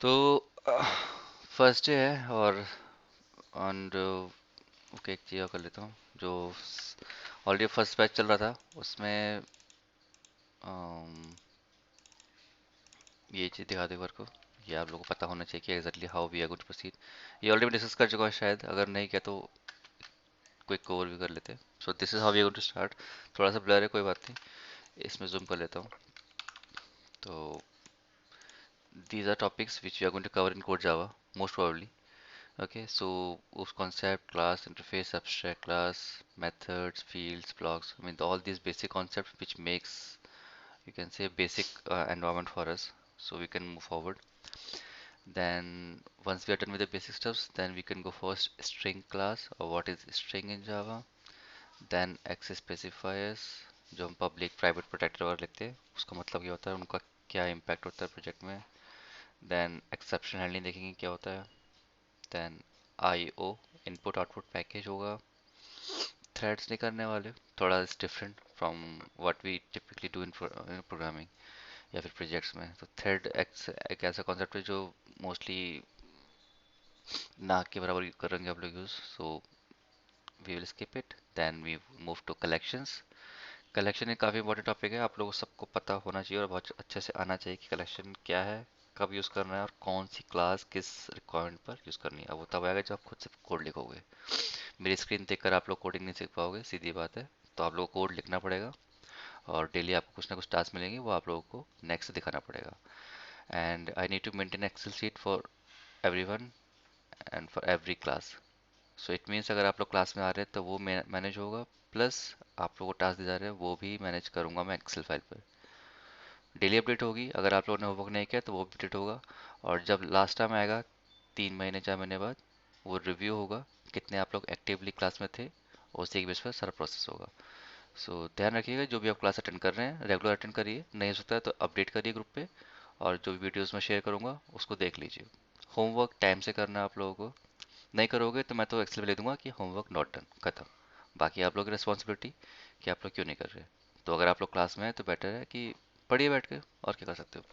तो first day है और ओके एक चीज़ और कर लेता हूँ जो ऑलरेडी फर्स्ट बैच चल रहा था उसमें अम, ये चीज़ दिखा दो एक बार को। ये आप लोगों को पता होना चाहिए कि exactly how we are going to proceed. ये ऑलरेडी मैं डिस्कस कर चुका हूँ शायद, अगर नहीं किया तो क्विक ओवरव्यू कर लेते हैं। So this is how we are going to start. थोड़ा सा ब्लर है, कोई बात नहीं, इसमें जूम कर लेता हूँ। तो these are topics which we are going to cover in Core Java most probably. Okay, so उस concept, class, interface, abstract class, methods, fields, blocks, I mean all these basic concepts which makes, you can say, basic environment for us so we can move forward. Then once we are done with the basic stuffs, then we can go first string class or what is string in Java. Then access specifiers जो हम public, private, protected वगैरह लिखते हैं उसका मतलब क्या होता है, उनका क्या impact होता है प्रोजेक्ट में। देन एक्सेप्शन हैंडलिंग देखेंगे क्या होता है। Then IO input output package होगा। थ्रेड्स नहीं करने वाले, थोड़ा different from what we typically do in programming या फिर प्रोजेक्ट्स में। तो थ्रेड एक ऐसा कॉन्सेप्ट है जो मोस्टली नाक के बराबर करेंगे आप लोग use. So we will skip it. Then we move to collections. Collection एक काफ़ी इंपॉर्टेंट टॉपिक है, आप लोगों को सबको पता होना चाहिए और बहुत अच्छे से आना चाहिए कि कलेक्शन क्या है, कब यूज़ करना है और कौन सी क्लास किस रिक्वायरमेंट पर यूज़ करनी है। अब वो तब आएगा जब आप खुद से कोड लिखोगे। मेरी स्क्रीन देखकर आप लोग कोडिंग नहीं सीख पाओगे, सीधी बात है। तो आप लोगों को कोड लिखना पड़ेगा और डेली आपको कुछ ना कुछ टास्क मिलेंगे, वो आप लोगों को नेक्स्ट दिखाना पड़ेगा। And I need to maintain Excel sheet for everyone and for every class. So it means अगर आप लोग क्लास में आ रहे हैं तो वो मैनेज होगा, प्लस आप लोगों को टास्क दिए जा रहे हैं वो भी मैनेज करूंगा मैं एक्सेल फाइल पर। डेली अपडेट होगी, अगर आप लोगों ने होमवर्क नहीं किया तो वो अपडेट होगा। और जब लास्ट टाइम आएगा 3 महीने 4 महीने बाद, वो रिव्यू होगा कितने आप लोग एक्टिवली क्लास में थे, और उसी के बेस पर सारा प्रोसेस होगा। सो ध्यान रखिएगा, जो भी आप क्लास अटेंड कर रहे हैं रेगुलर अटेंड करिए, नहीं हो सकता है तो अपडेट करिए ग्रुप पे। और जो वीडियोस मैं शेयर करूंगा उसको देख लीजिए। होमवर्क टाइम से करना है आप लोगों को, नहीं करोगे तो मैं तो एक्सेल में लिख दूंगा कि होमवर्क नॉट डन, खत्म। बाकी आप लोग की रिस्पॉन्सिबिलिटी कि आप लोग क्यों नहीं कर रहे। तो अगर आप लोग क्लास में हैं तो बेटर है कि पढ़िए बैठ के, और क्या कर सकते हो।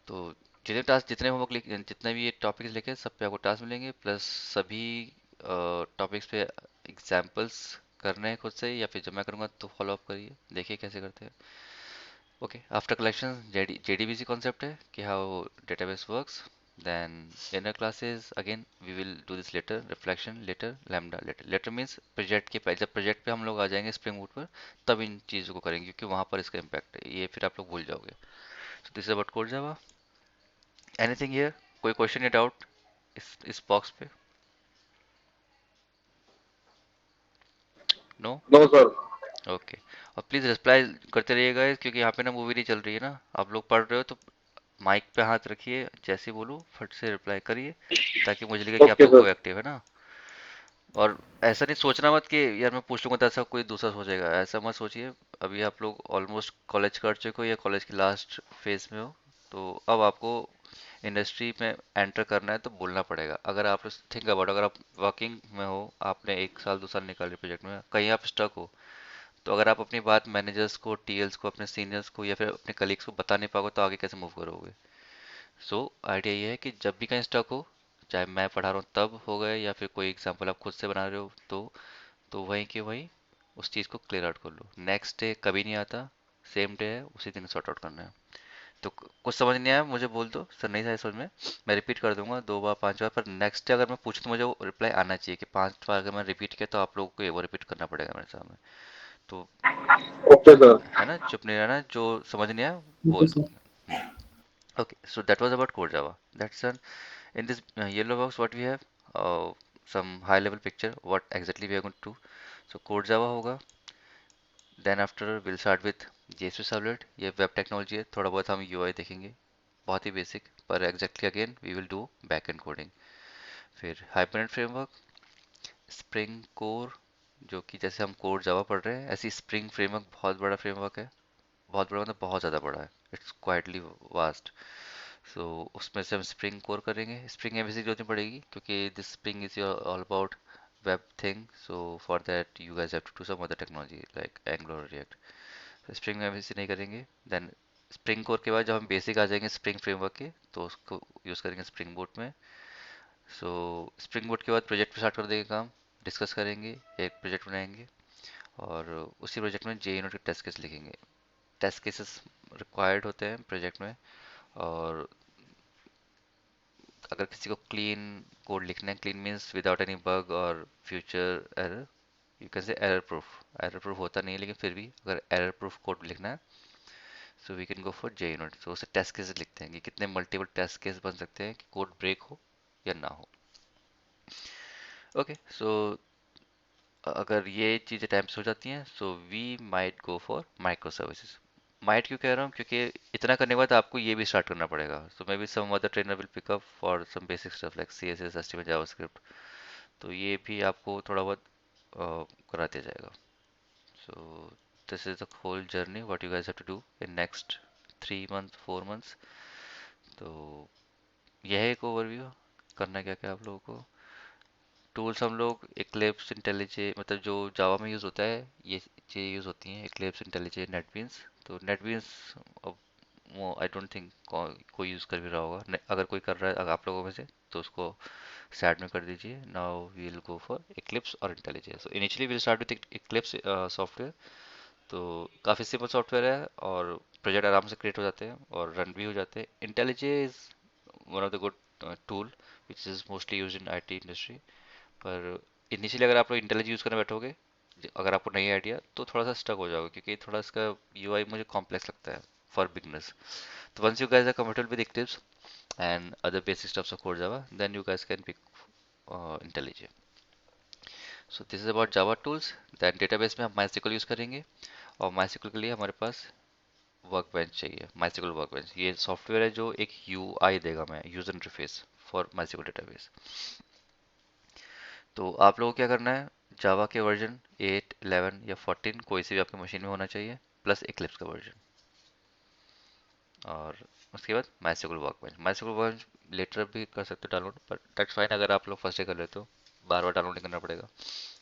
तो जितने टास्क, जितने होमवर्क लिख, जितने भी ये टॉपिक्स लिखे सब पे आपको टास्क मिलेंगे, प्लस सभी टॉपिक्स पे एग्जाम्पल्स करने हैं खुद से, या फिर जब मैं करूँगा तो फॉलो अप करिए, देखिए कैसे करते हैं। Okay, after collection JDBC concept है कि how database works. Then inner classes again we will do this later, reflection later, lambda later। later means project के पहले, जब प्रोजेक्ट पे हम लोग आ जाएंगे स्प्रिंग बूट पर, तब इन चीज़ों को करेंगे क्योंकि वहाँ पर इसका इम्पैक्ट है, ये फिर आप लोग भूल जाओगे। So this is about core Java. Anything here, कोई क्वेश्चन या डाउट इस बॉक्स पे? नो? No sir. ओके। और प्लीज़ रिप्लाई करते रहिएगा क्योंकि यहाँ पे ना मूवी नहीं चल रही है ना, आप लोग पढ़ रहे हो तो माइक पे हाथ रखिए, जैसे ही बोलूँ फट से रिप्लाई करिए, ताकि मुझे लगे कि आप ओके लोग हो सर। एक्टिव है ना। और ऐसा नहीं सोचना मत कि यार मैं पूछ लूंगा तो ऐसा कोई दूसरा सोचेगा, ऐसा मत सोचिए। अभी आप लोग ऑलमोस्ट कॉलेज कर चुके हो या कॉलेज की लास्ट फेज में हो, तो अब आपको इंडस्ट्री में एंटर करना है तो बोलना पड़ेगा। अगर आप थिंक अबाउट, अगर आप वर्किंग में हो, आपने 1 साल 2 साल निकाले प्रोजेक्ट में, कहीं आप स्टक हो, तो अगर आप अपनी बात मैनेजर्स को, TLs को, अपने सीनियर्स को या फिर अपने कलीग्स को बता नहीं पाओगे तो आगे कैसे मूव करोगे। सो आइडिया ये है कि जब भी कहीं स्टक हो, चाहे मैं पढ़ा रहा हूँ तब हो गए या फिर कोई एग्जांपल आप खुद से बना रहे हो, तो वहीं के वहीं उस चीज़ को क्लियर आउट कर लो। नेक्स्ट डे कभी नहीं आता, सेम डे है, उसी दिन सॉर्ट आउट करना है। तो कुछ समझ नहीं आया मुझे बोल दो सर, नहीं था समझ में, मैं रिपीट कर दूंगा 2 बार 5 बार, पर नेक्स्ट डे अगर मैं पूछूं तो मुझे वो रिप्लाई आना चाहिए कि 5 बार अगर मैं रिपीट किया तो आप लोगों को ये वो रिपीट करना पड़ेगा मेरे सामने। तो ओके सर। है ना, चुप नहीं रहना, जो समझ नहीं आया ठीक है बोल दो। Sir. Okay, so that was about core Java. That's done. In this yellow box, what we have, some high level picture, what exactly we are going to do. So core Java होगा, then after we'll start with JSP Servlet, ये web technology है, थोड़ा बहुत हम UI देखेंगे, बहुत ही basic, पर exactly again we will do back end coding. फिर हाइबरनेट फ्रेमवर्क, स्प्रिंग कोर, जो कि जैसे हम कोर जावा पढ़ रहे हैं ऐसी स्प्रिंग फ्रेमवर्क बहुत बड़ा फ्रेमवर्क है, बहुत बड़ा मतलब बहुत ज़्यादा बड़ा है, इट्स क्वाइटली वास्ट। सो उसमें से हम स्प्रिंग कोर करेंगे, स्प्रिंग एमवीसी की जरूरत नहीं पड़ेगी क्योंकि this Spring is all about web thing. So for that you guys have to do some other technology like Angular React. Spring MVC नहीं करेंगे। देन स्प्रिंग कोर के बाद जब हम बेसिक आ जाएंगे स्प्रिंग फ्रेमवर्क के, तो उसको यूज़ करेंगे स्प्रिंग बोट में। सो स्प्रिंग बोट के बाद प्रोजेक्ट पे स्टार्ट कर देंगे काम, डिस्कस करेंगे, एक प्रोजेक्ट बनाएंगे, और उसी प्रोजेक्ट में जे यूनिट के टेस्ट केस लिखेंगे। टेस्ट केसेस रिक्वायर्ड होते हैं प्रोजेक्ट में। और अगर किसी को क्लीन कोड लिखना है, clean means without any bug और future error, you can say error proof. Error proof होता नहीं है, लेकिन फिर भी अगर एरर प्रूफ कोड लिखना है, so we can go for JUnit. तो उसे टेस्ट केसेस लिखते हैं कि कितने मल्टीपल टेस्ट केस बन सकते हैं कि कोड ब्रेक हो या ना हो। ओके, सो अगर ये चीज़ें टाइम से हो जाती हैं, so we might go for microservices. Might क्यों कह रहा हूँ, क्योंकि इतना करने के बाद आपको ये भी स्टार्ट करना पड़ेगा। So may be some other trainer will pick up for some basic stuff like C S S, HTML, JavaScript. तो ये भी आपको थोड़ा बहुत करा दिया जाएगा। So this is the whole journey what you guys have to do in next 3 month 4 months. तो यह है एक ओवरव्यू, करना क्या क्या आप लोगों को। टूल्स हम लोग एक्लिप्स, इंटेलिजे, मतलब जो जावा में यूज़ होता है, ये चीज़ें यूज़ होती हैं, एक्लिप्स, इंटेलिजे, नेटबीन्स। तो नेटबीन्स अब वो आई डोंट थिंक कोई यूज़ कर भी रहा होगा। अगर कोई कर रहा है अगर आप लोगों में से, तो उसको साइड में कर दीजिए। Now we will go for Eclipse और IntelliJ. So initially will start with Eclipse software. तो काफ़ी सिंपल सॉफ्टवेयर है, और प्रोजेक्ट आराम से क्रिएट हो जाते हैं और रन भी हो जाते हैं। IntelliJ is one of the good tool which is mostly use in IT industry. पर इनिशियली अगर आप लोग इंटेलिजेंस यूज़ करने बैठोगे, अगर आपको नहीं आइडिया, तो थोड़ा सा स्टक हो जाओगे, क्योंकि थोड़ा इसका यूआई मुझे कॉम्प्लेक्स लगता है फॉर बिगनर्स। तो once you guys are comfortable with Eclipse and other basic stuffs of core Java, then you guys can pick IntelliJ. So this is about Java tools. Then database में हम MySQL use करेंगे, और MySQL के लिए हमारे पास workbench चाहिए। MySQL workbench ये software है जो एक यूआई देगा, मैं user interface for MySQL database. तो आप लोगों को क्या करना है, जावा के वर्जन 8, 11 या 14 कोई से भी आपकी मशीन में होना चाहिए, प्लस इक्लिप्स का वर्जन। और उसके बाद MySQL workbench. MySQL workbench later भी कर सकते हो डाउनलोड, पर दैट्स फाइन अगर आप लोग फर्स्ट डे कर लेते हो, बार बार डाउनलोड नहीं करना पड़ेगा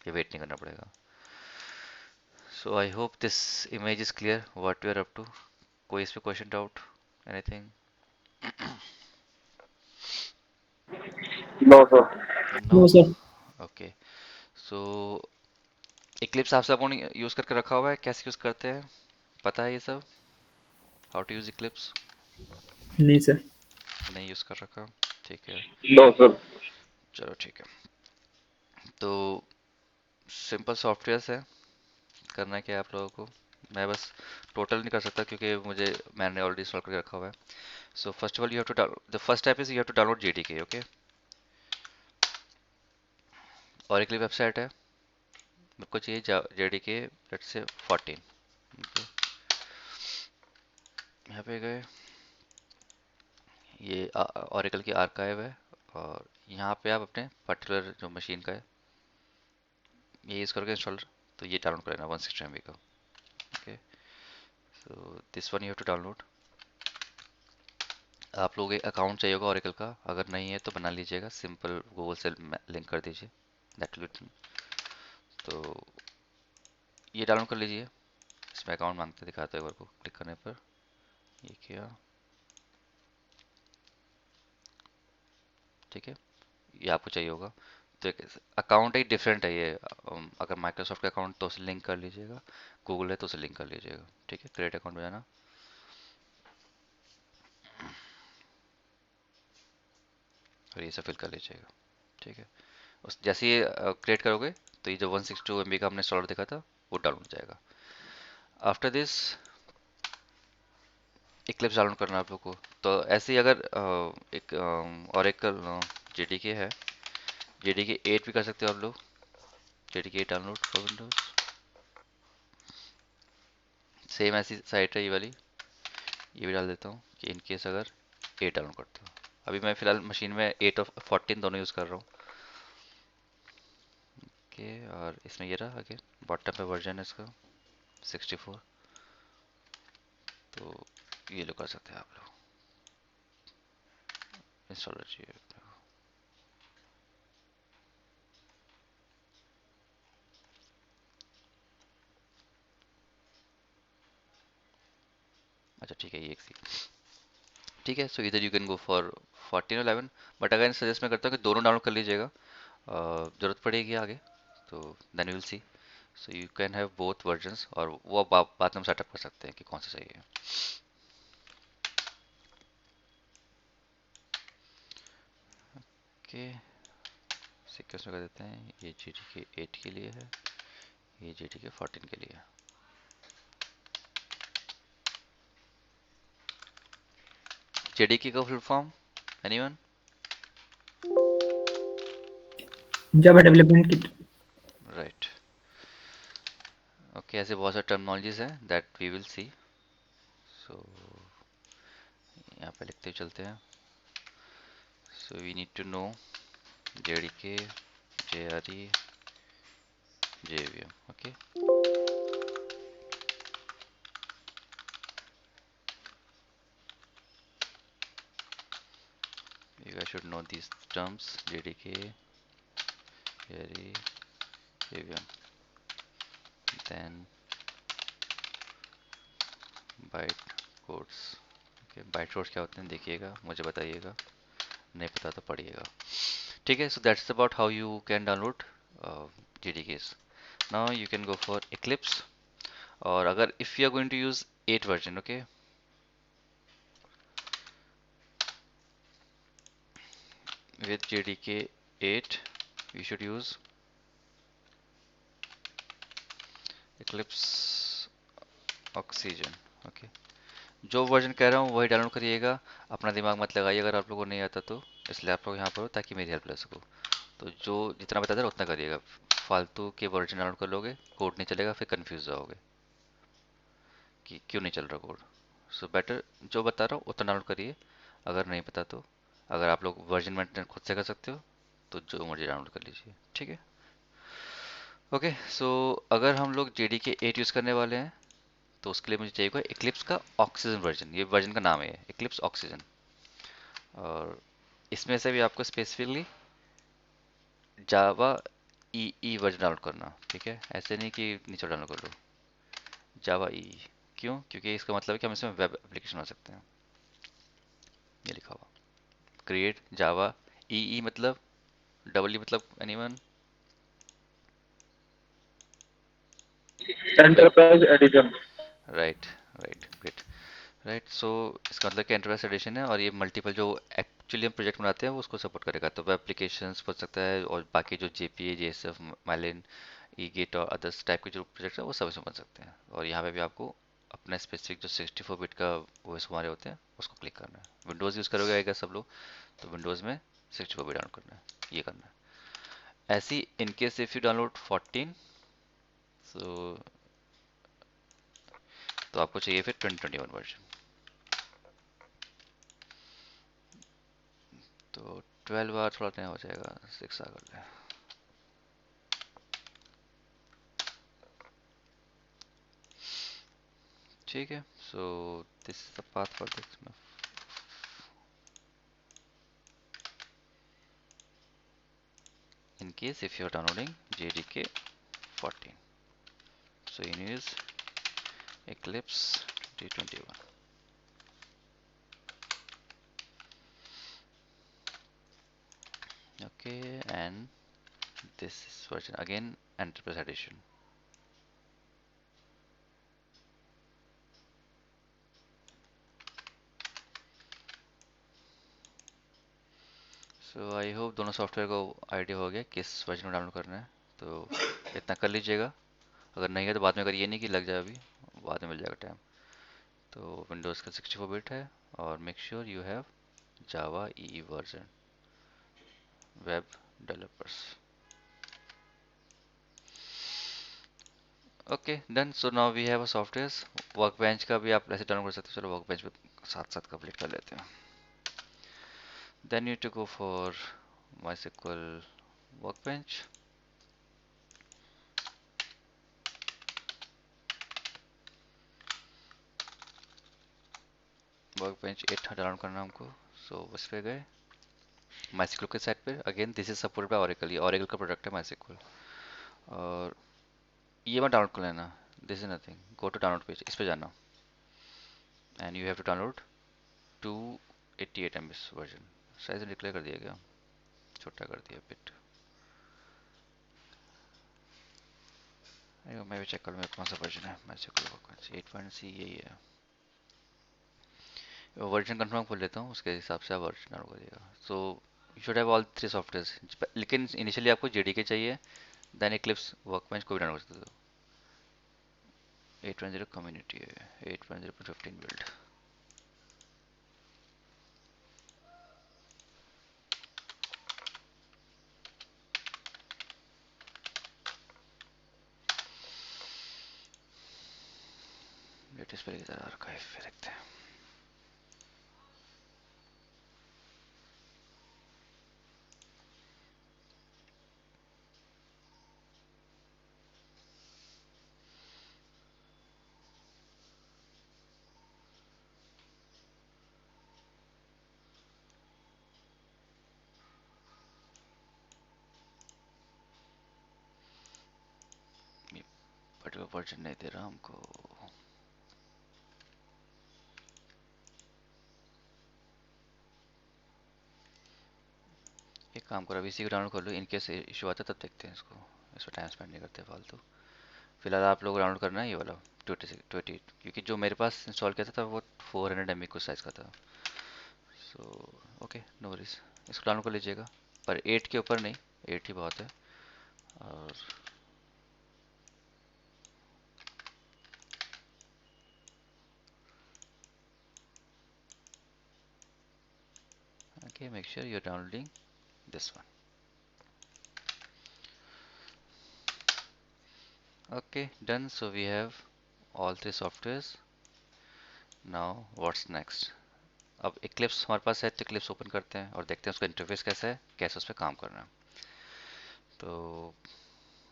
या वेट नहीं करना पड़ेगा। So I hope this image is clear what we are up to. कोई इस पे question, doubt, anything? No, sir. No. No sir. Okay, so Eclipse आप सबको यूज़ करके रखा हुआ है, कैसे यूज़ करते हैं पता है ये सब, हाउ टू यूज़ इक्लिप्स? नहीं सर। नहीं यूज़ कर रखा, ठीक है। No, sir. चलो ठीक है। तो सिंपल सॉफ्टवेयर्स है, करना क्या है आप लोगों को, मैं बस टोटल नहीं कर सकता क्योंकि मुझे मैंने ऑलरेडी इंस्टॉल करके रखा हुआ है। So first of all you have to the first step is you have to download JDK. Okay, और एक वेबसाइट है, मेरे को चाहिए जेडीके लेट्स से 14। ओके, यहाँ पे गए, ये ओरेकल की आर्काइव है, और यहाँ पे आप अपने पर्टिकुलर जो मशीन का है ये यूज़ करके इंस्टॉलर, तो ये डाउनलोड कर लेना 160 MB का। Okay, so this one you have to download. आप लोग एक अकाउंट चाहिए होगा ओरेकल का, अगर नहीं है तो बना लीजिएगा, सिंपल गूगल से लिंक कर दीजिए, दैट विल बी। तो ये डाउनलोड कर लीजिए। इसमें अकाउंट मांगते दिखाते हैं एक बार को क्लिक करने पर, ये किया, ठीक है, ये आपको चाहिए होगा। तो एक अकाउंट एक डिफरेंट है ये, अगर माइक्रोसॉफ्ट का अकाउंट तो उसे लिंक कर लीजिएगा, गूगल है तो उसे लिंक कर लीजिएगा, ठीक है। क्रिएट अकाउंट में जाना, और ये सब फिल कर लीजिएगा, ठीक है। उस जैसे ही क्रिएट करोगे, तो ये जो 162 MB का हमने इंस्टॉलर देखा था, वो डाउनलोड हो जाएगा। आफ्टर दिस इक्लिप्स डाउनलोड करना है आप लोग को। तो ऐसे ही अगर एक और एक जेडीके है, जेडीके 8 भी कर सकते हो आप लोग। JDK 8 download for Windows, same ऐसी साइट है ये वाली, ये भी डाल देता हूँ कि इन केस अगर 8 डाउनलोड करते हो। अभी मैं फिलहाल मशीन में 8 और 14 दोनों यूज़ कर रहा हूँ। ओके, और इसमें ये रहा अगेन, बॉटम पे वर्जन है इसका 64। तो ये लोग कर सकते हैं आप लोग, इंस्टॉलर चाहिए। अच्छा ठीक है, ये एक सी। ठीक है, सो इधर यू कैन गो फॉर 14 और 11, बट अगर सजेस्ट मैं करता हूँ कि दोनों डाउनलोड कर लीजिएगा, जरूरत पड़ेगी आगे, तो then you will see. So you can have both versions, और वो बाद में हम सेटअप कर सकते हैं कि कौन सा सही है। ओके, सीक्वेंस में कर देते हैं, ये जी टी के 8 के लिए है, ये जी टी के 14 के लिए है। जेडीके का full form, anyone? Java development kit. Right. Okay, ऐसे बहुत सारे टर्मिनोलॉजीज हैं that we will see. So यहाँ पे लिखते हुए चलते हैं। So we need to know JDK, JRE, JVM. Okay, you guys should know these terms: JDK, Jerry, JVM. Then byte codes. Okay, byte codes क्या होते हैं देखिएगा, मुझे बताइएगा, नहीं पता तो पढ़िएगा। ठीक है, so that's about how you can download JDKs. Now you can go for Eclipse, और अगर if you are going to use 8 version, okay, with JDK 8 you should use Eclipse Oxygen. Okay, जो वर्जन कह रहा हूँ वही download करिएगा, अपना दिमाग मत लगाइए अगर आप लोगों को नहीं आता तो, इसलिए आप लोग यहाँ पर हो ताकि मेरी हेल्प ले सको। तो जो जितना बता रहा उतना करिएगा, फालतू के वर्जन डाउनलोड कर लोगे, कोड नहीं चलेगा, फिर कंफ्यूज जाओगे कि क्यों नहीं चल रहा कोड। सो बेटर जो बता रहा हूँ उतना डाउनलोड करिए, अगर नहीं पता तो। अगर आप लोग वर्जन मेंटेन खुद से कर सकते हो तो जो मर्जी डाउनलोड कर लीजिए, ठीक है। ओके, सो अगर हम लोग JDK 8 यूज़ करने वाले हैं तो उसके लिए मुझे चाहिए होगा इक्लिप्स का ऑक्सीजन वर्जन, ये वर्जन का नाम है इक्लिप्स ऑक्सीजन। और इसमें से भी आपको स्पेसिफिकली जावा ई वर्जन डाउनलोड करना, ठीक है, ऐसे नहीं कि नीचे डाउनलोड कर लो। जावा ई, क्यों? क्योंकि इसका मतलब है कि हम इसमें वेब एप्लीकेशन बना सकते हैं। ये लिखा हुआ क्रिएट जावा ई मतलब, डबल ई मतलब, anyone? Enterprise edition. Right, right, great. Right, so इसका मतलब कि एंटरप्राइज एडिशन है, और ये मल्टीपल जो एक्चुअली हम प्रोजेक्ट बनाते हैं वो उसको सपोर्ट करेगा, तो वेब एप्लीकेशंस बन सकता है, और बाकी जो जेपीए, जेएसएफ, माइलिन, ई गेट और अदर्स टाइप के जो प्रोजेक्ट है वो सब इसमें बन सकते हैं। और यहाँ पे भी आपको अपना स्पेसिफिक जो 64 बिट का ओएस हमारे होते हैं उसको क्लिक करना है। विंडोज़ यूज़ करोगे आएगा सब लोग, तो विंडोज़ में 64 बिट डाउनलोड करना है, ये करना है। ऐसी in case if you download 14, सो तो आपको चाहिए फिर 2021 वर्जन। तो 12 बार थोड़ा नया हो जाएगा, 6 आ कर ले। ठीक है, सो this is the path for this. In case if you are downloading JDK 14, so you use Eclipse 2021. Okay, and this is version again Enterprise Edition. So I hope दोनों सॉफ्टवेयर को आइडिया हो गया किस वर्जन में download करना है, तो इतना कर लीजिएगा। अगर नहीं है तो बाद में, अगर ये नहीं कि लग जाए अभी, बाद में मिल जाएगा टाइम। तो विंडोज़ का 64 बिट है, और make sure you have Java E version, web developers. Okay done, so now we have a softwares. Workbench का भी आप ऐसे डाउनलोड कर सकते हो, चलो वर्कबेंच पे साथ साथ कंप्लीट कर लेते हैं। Then you need to go for MySQL Workbench. Workbench 8 download करना हमको। सो उस पे गए MySQL के साइट पे, again this is supported by Oracle, ये Oracle का प्रोडक्ट है MySQL। और ये मत डाउनलोड कर लेना, this is nothing, go to download page, इस पे जाना। And you have to download 288 MB version. Size declare कर दिया गया, छोटा कर दिया बिट। अरे मैं भी चेक करूँ मेरा कौन सा वर्जन है, मैं चेक करूँगा 8.c यही है। वर्जन कंफर्म कर लेता हूँ, उसके हिसाब से आप वर्जन डाउनलोड करिएगा। सो you should have all three software, लेकिन इनिशियली आपको जेडीके चाहिए, देन इक्लिप्स वर्कबेंच को भी डाउनलोड कर सकते हो। 810 कम्युनिटी है, 810.15 बिल्ड। लेटेस्ट पे इधर आर्काइव पे देखते हैं। बट वो वर्जन नहीं दे रहा हमको। एक काम करो, अभी इसी को डाउनलोड कर लो, इनकेस इशू आता है तब देखते हैं इसको। इस पर टाइम स्पेंड नहीं करते फालतू। फिलहाल आप लोग डाउनलोड करना है ये वाला 20, क्योंकि जो मेरे पास इंस्टॉल किया था वो 400 MB कुछ साइज़ का था। सो ओके, नो वरीज, इसको डाउनलोड कर लीजिएगा, पर 8 के ऊपर नहीं, 8 ही बहुत है। और okay, make sure you are downloading this one. Okay done, so we have all three softwares. Now what's next? अब इक्लिप्स हमारे पास है, तो इक्लिप्स ओपन करते हैं और देखते हैं उसका इंटरफेस कैसा है, कैसे उस पर काम करना है। तो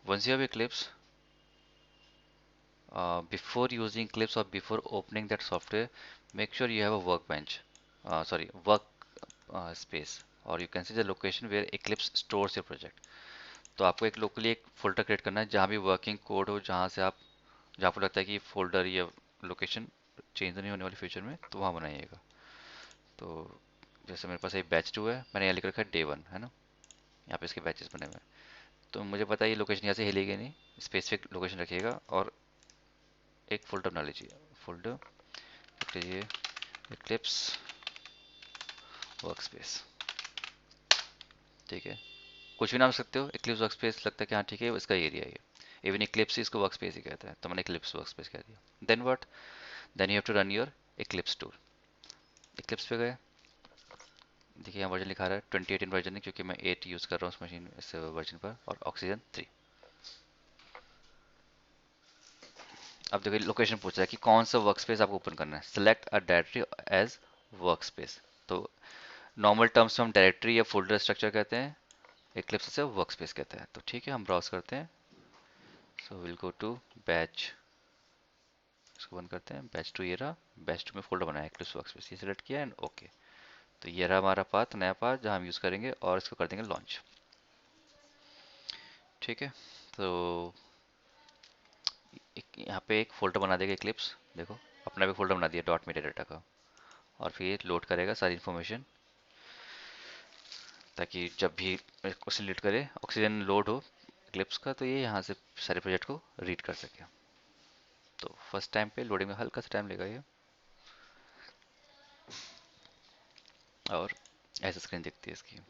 once you have Eclipse, before using Eclipse or before opening that software, make sure you have a workbench, sorry, work space, or you can see the location where Eclipse stores your project. तो आपको एक locally एक folder create करना है जहाँ भी working code हो, जहाँ से आप, जहाँ आपको लगता है कि फोल्डर या लोकेशन चेंज नहीं होने वाली फ्यूचर में, तो वहाँ बनाइएगा। तो जैसे मेरे पास एक बैच 2 है, मैंने यहाँ लिख रखा है डे 1, है ना, यहाँ पे इसके बैचेस बने हुए हैं। तो मुझे पता है ये लोकेशन यहाँ से हिलेगी नहीं, स्पेसिफिक लोकेशन रखिएगा और एक फोल्डर बना लीजिए। फोल्डर लिख लीजिए इक्लिप्स वर्कस्पेस, ठीक है। कुछ भी नाम रख सकते हो, इक्लिप्स वर्कस्पेस लगता है कि हाँ ठीक है, इसका एरिया है ये। इवन इक्लिप्स इसको वर्कस्पेस ही कहता है, तो मैंने इक्लिप्स वर्कस्पेस कह दिया। Then what? Then you have to run your Eclipse tool. Eclipse पे गए, देखिए यहाँ वर्जन लिखा रहा है 2018 वर्जन है, क्योंकि मैं 8 यूज़ कर रहा हूँ इस मशीन, इस वर्जन पर, और ऑक्सीजन 3। अब देखिए लोकेशन पूछ रहा है कि कौन सा वर्कस्पेस आपको ओपन करना है। Select a directory as workspace. तो नॉर्मल टर्म्स में हम डायरेक्टरी या फोल्डर स्ट्रक्चर कहते हैं, इक्लिप्स से वर्कस्पेस कहते हैं। तो ठीक है, हम ब्राउज करते हैं। So will go to batch, इसको बंद करते हैं। बैच 2 ये रहा, बैच 2 में फोल्डर बनाया इक्लिप्स वर्कस्पेस, ये सिलेक्ट किया एंड ओके। तो ये रहा हमारा पाथ, नया पाथ जहाँ हम यूज़ करेंगे, और इसको कर देंगे लॉन्च। ठीक है, तो यहाँ पे एक फोल्डर बना देगा इक्लिप्स, देखो अपना भी फोल्डर बना दिया डॉट मेटा डाटा का। और फिर लोड करेगा सारी इन्फॉर्मेशन, ताकि जब भी इसको सिलेक्ट करे, ऑक्सीजन लोड हो इक्लिप्स का, तो ये यहाँ से सारे प्रोजेक्ट को रीड कर सके। तो फर्स्ट टाइम पे लोडिंग में हल्का सा टाइम लेगा ये, और ऐसा स्क्रीन दिखती है इसकी।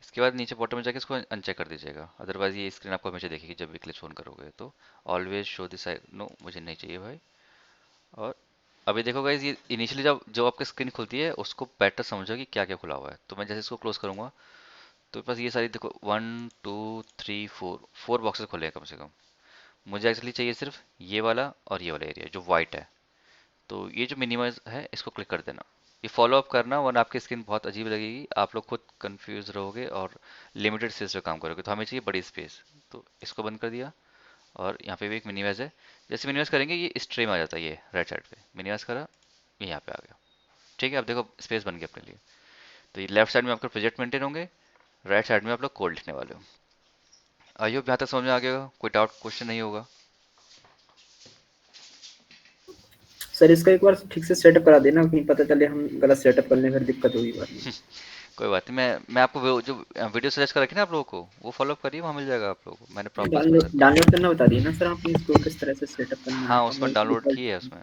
इसके बाद नीचे बॉटम में जाके इसको अनचेक कर दीजिएगा, अदरवाइज ये स्क्रीन आपको हमेशा देखेगी जब भी क्लिप्स ऑन करोगे। तो ऑलवेज शो दिस, नो मुझे नहीं चाहिए भाई। और अभी देखो गाइस, ये इनिशियली जब जब आपकी स्क्रीन खुलती है उसको बेटर समझो कि क्या क्या खुला हुआ है। तो मैं जैसे इसको क्लोज करूंगा, तो मेरे पास ये सारी देखो 1 2 3 4 बॉक्सेस खुले हैं कम से कम। मुझे एक्चुअली चाहिए सिर्फ ये वाला और ये वाला एरिया जो वाइट है। तो ये जो मिनिमाइज है इसको क्लिक कर देना, ये फॉलो अप करना, वरना आपकी स्क्रीन बहुत अजीब लगेगी, आप लोग खुद कंफ्यूज रहोगे और लिमिटेड स्पेस पे काम करोगे। तो हमें चाहिए बड़ी स्पेस, तो इसको बंद कर दिया। और यहाँ पे भी एक मिनिमाइज है, जैसे मिनिमाइज करेंगे ये इस ट्रे में आ जाता है, ये राइट साइड पे मिनिमाइज करा, ये यहाँ पे आ गया। ठीक है, अब देखो स्पेस बन गया अपने लिए। तो ये लेफ्ट साइड में आपका प्रोजेक्ट मेंटेन होंगे, राइट साइड में आप लोग कोड लिखने वाले हो। आई होप यहाँ तक समझ में आ गया होगा, कोई डाउट क्वेश्चन नहीं होगा। सर इसका एक बार ठीक से सेटअप करा देना, कहीं पता चले हम गलत सेटअप कर लें, फिर दिक्कत होगी बाद में। कोई बात नहीं, मैं आपको वो जो वीडियो सजेस्ट कर रखी ना आप लोगों को, वो फॉलो करिए, वहाँ मिल जाएगा आप लोगों को, मैंने प्रॉपर उसमें डाउनलोड बताया। डाउनलोड करना बता दिए ना सर आपने, इसको किस तरह से सेटअप करना हाँ है, उसमें डाउनलोड की है, उसमें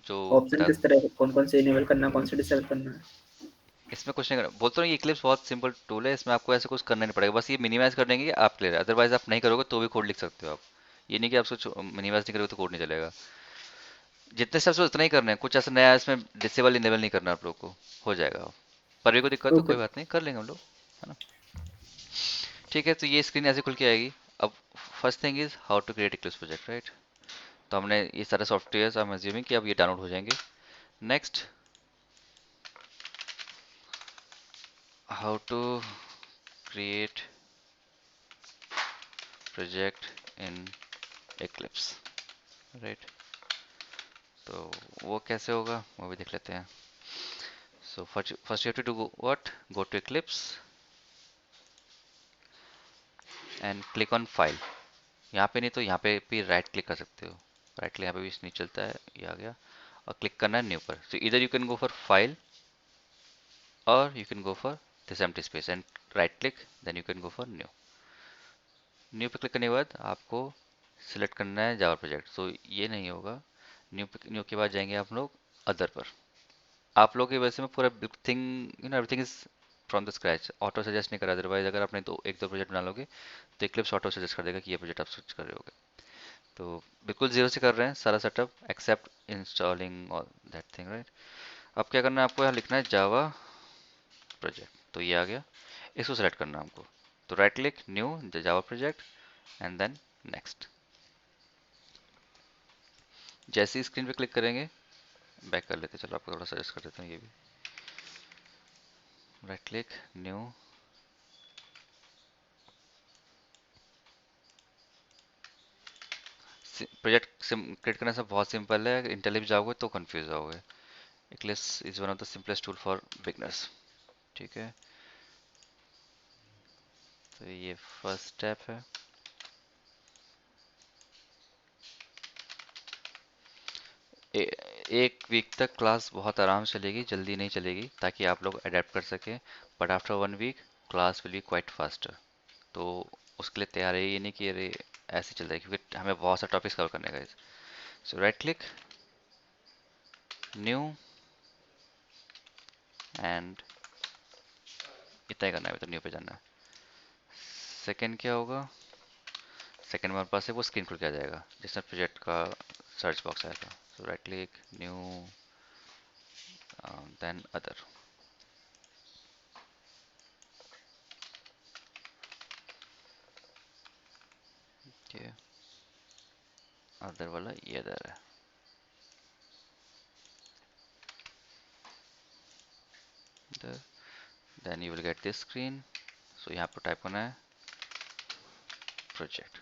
जो ऑप्शन बता किस तरह, कौन कौन से इनेबल करना है, कौन से डिसेबल करना है। इसमें कुछ नहीं करना, बोलते हो ये इक्लिप्स बहुत सिंपल टूल है, इसमें आपको ऐसे कुछ करना नहीं पड़ेगा, बस ये मिनिमाइज कर देंगे कि आप क्लियर है, अदरवाइज आप नहीं करोगे तो भी कोड लिख सकते हो आप। ये नहीं कि आप मिनिमाइज नहीं करोगे तो कोड नहीं चलेगा। जितने स्टेप्स उतना ही करना है, कुछ ऐसा नया इसमें डिसेबल इनेबल नहीं करना आप लोग को, हो जाएगा। पर भी कोई दिक्कत तो ओके। कोई बात नहीं, कर लेंगे हम लोग, है ना। ठीक है, तो ये स्क्रीन ऐसे खुल के आएगी। अब first thing is how to create Eclipse project, right. तो हमने ये सारे सॉफ्टवेयर, आई एम अज्यूमिंग कि अब ये डाउनलोड हो जाएंगे। Next, how to create project in Eclipse, right. तो वो कैसे होगा वो भी देख लेते हैं। So first you have to do what, go to Eclipse and click on file. यहाँ पे नहीं तो यहाँ पे भी राइट क्लिक कर सकते हो, राइट क्लिक यहाँ पे भी नहीं चलता है, ये आ गया। और क्लिक करना है न्यू पर, सो इधर you can go for file और you can go for this empty space and right click, then you can go for new. New पे क्लिक करने के बाद आपको सिलेक्ट करना है जावा प्रोजेक्ट, सो ये नहीं होगा। न्यू के बाद जाएंगे आप लोग अदर पर। आप लोग की वजह से मैं पूरा thing, everything is from the scratch, auto suggest नहीं करा, अदरवाइज अगर आपने दो एक दो प्रोजेक्ट बना लोगे तो इक्लिप्स ऑटो सजेस्ट कर देगा कि ये प्रोजेक्ट आप स्विच कर रहे होगे। तो बिल्कुल जीरो से कर रहे हैं सारा setup except installing all that thing, right. अब क्या करना है आपको, यहाँ लिखना है जावा प्रोजेक्ट, तो ये आ गया। इसको सेलेक्ट करना है हमको, तो right click new Java project and then next. जैसे ही स्क्रीन पे क्लिक करेंगे, बैक कर लेते हैं, चलो आपको थोड़ा सजेस्ट कर देते हैं ये भी। Right click new, project create करना सब बहुत सिंपल है, इंटेल भी जाओगे तो कंफ्यूज जाओगे। Eclipse is one of the simplest tool for beginners, ठीक है। तो ये फर्स्ट स्टेप है। ए, एक वीक तक क्लास बहुत आराम से चलेगी, जल्दी नहीं चलेगी, ताकि आप लोग अडेप्ट कर सकें। But after 1 week class will be quite faster. तो उसके लिए तैयार है, ये नहीं कि अरे ऐसे चल रहा है, क्योंकि हमें बहुत सारे टॉपिक्स कवर करने का। सो राइट क्लिक न्यू एंड इतना ही करना है, तो न्यू पे जाना है। सेकेंड क्या होगा, सेकेंड में हमारे पास है वो स्क्रीन खुल के आ जाएगा जिसमें प्रोजेक्ट का सर्च बॉक्स आएगा। So right click new then other, ठीक है। अदर वाला ये अदर है, इधर। Then you will get this screen. सो यहाँ पर टाइप करना है प्रोजेक्ट।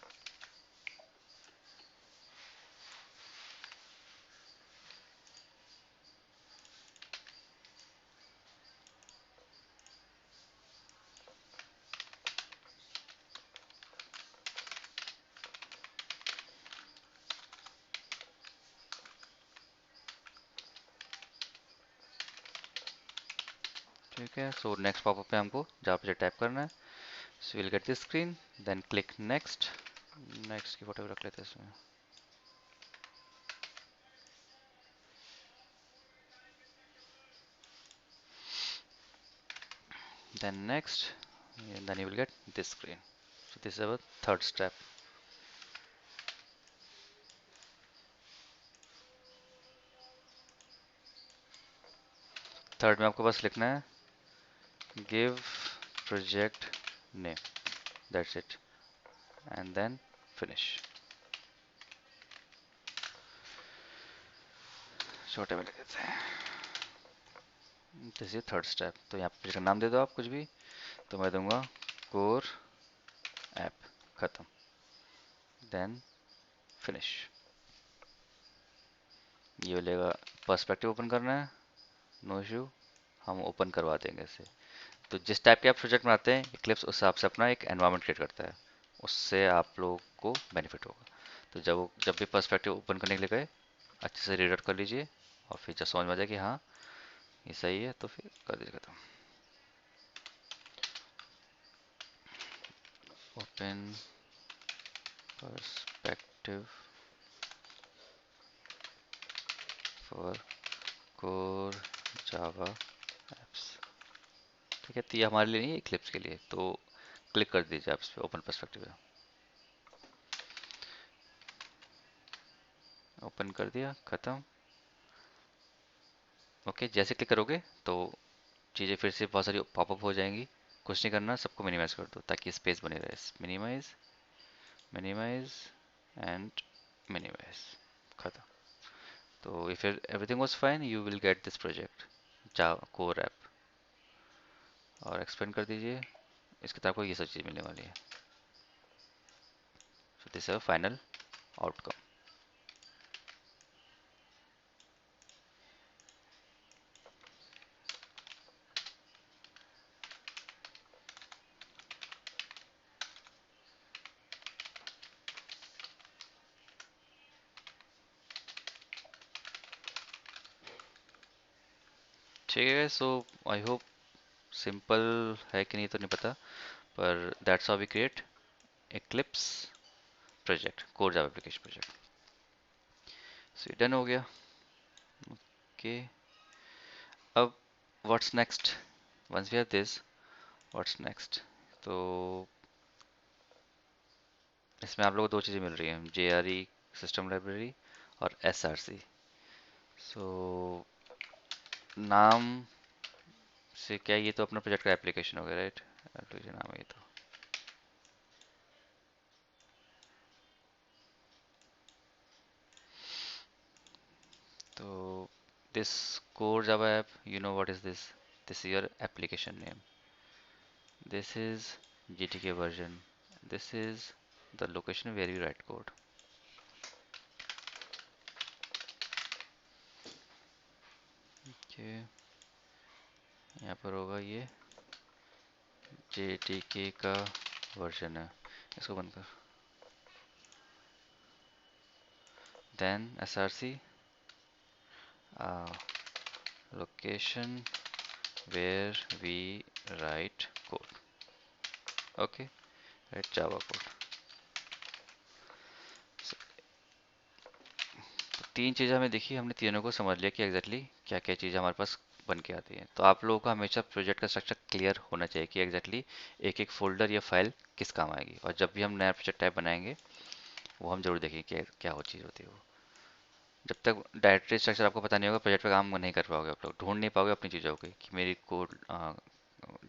ठीक है, सो नेक्स्ट पॉपअप पे हमको जावा प्रोजेक्ट टाइप करना है। So will get this screen, then click next. Next की फोटो रख लेते हैं इसमें, then next, and then you will get this screen. So this is our third step. Third में आपको बस लिखना है give project name, that's it, and then finish। छोटे में लिख देते हैं, दिस इज थर्ड स्टेप। तो यहाँ पे का नाम दे दो आप कुछ भी, तो मैं दूंगा कोर ऐप, खत्म, देन फिनिश। ये बोलेगा पर्सपेक्टिव ओपन करना है, नो इशू, हम ओपन करवा देंगे इसे। तो जिस टाइप के आप प्रोजेक्ट बनाते हैं इक्लिप्स उस हिसाब से अपना एक एनवायरनमेंट क्रिएट करता है, उससे आप लोग को बेनिफिट होगा। तो जब भी पर्सपेक्टिव ओपन करने के लिए गए, अच्छे से रीड आउट कर लीजिए और फिर जब समझ में आ जाए कि हाँ ये सही है तो फिर कर दीजिए खत्म। Open perspective for core Java apps. ठीक है, तो ये हमारे लिए नहीं है, इक्लिप्स के लिए। तो क्लिक कर दीजिए आप इस पे ओपन पर्सपेक्टिव पे। ओपन कर दिया, खत्म। ओके, जैसे क्लिक करोगे तो चीज़ें फिर से बहुत सारी पॉपअप हो जाएंगी। कुछ नहीं करना, सबको मिनिमाइज कर दो ताकि स्पेस बने रहे। मिनिमाइज, मिनिमाइज एंड मिनिमाइज, खत्म। तो if everything was fine you will get this project Java core app. और एक्सपेंड कर दीजिए, इसके तरफ को ये सब चीज़ मिलने वाली है। सो दिस इज फाइनल आउटकम। ठीक है, सो आई होप सिंपल है कि नहीं तो नहीं पता, पर that's how we create Eclipse project, core Java application project. So done हो गया। ओके, अब what's next, once we have this, what's next. तो इसमें आप लोगों को दो चीज़ें मिल रही हैं, JRE सिस्टम लाइब्रेरी और SRC। सो नाम से क्या, ये तो अपना प्रोजेक्ट का एप्लीकेशन हो गया, राइट? एप्लीकेशन नाम है ये तो this core Java app, you know what is this is your application name, this is GTK version, this is the location where you write code. Okay, यहाँ पर होगा ये JTK का वर्जन है, इसको बंद कर। then SRC, location where we write code. Okay, write Java code. So, तो तीन चीज़ें हमें दिखी, हमने तीनों को समझ लिया कि एग्जैक्टली क्या क्या चीज़ें हमारे पास बन के आती हैं। तो आप लोगों का हमेशा प्रोजेक्ट का स्ट्रक्चर क्लियर होना चाहिए कि एग्जैक्टली एक एक फोल्डर या फाइल किस काम आएगी। और जब भी हम नया प्रोजेक्ट टाइप बनाएंगे वो हम जरूर देखेंगे कि क्या हो चीज़ होती है वो। जब तक डायरेक्टरी स्ट्रक्चर आपको पता नहीं होगा, प्रोजेक्ट पे काम नहीं कर पाओगे, आप लोग ढूंढ नहीं पाओगे अपनी चीज़ों की कि मेरी कोड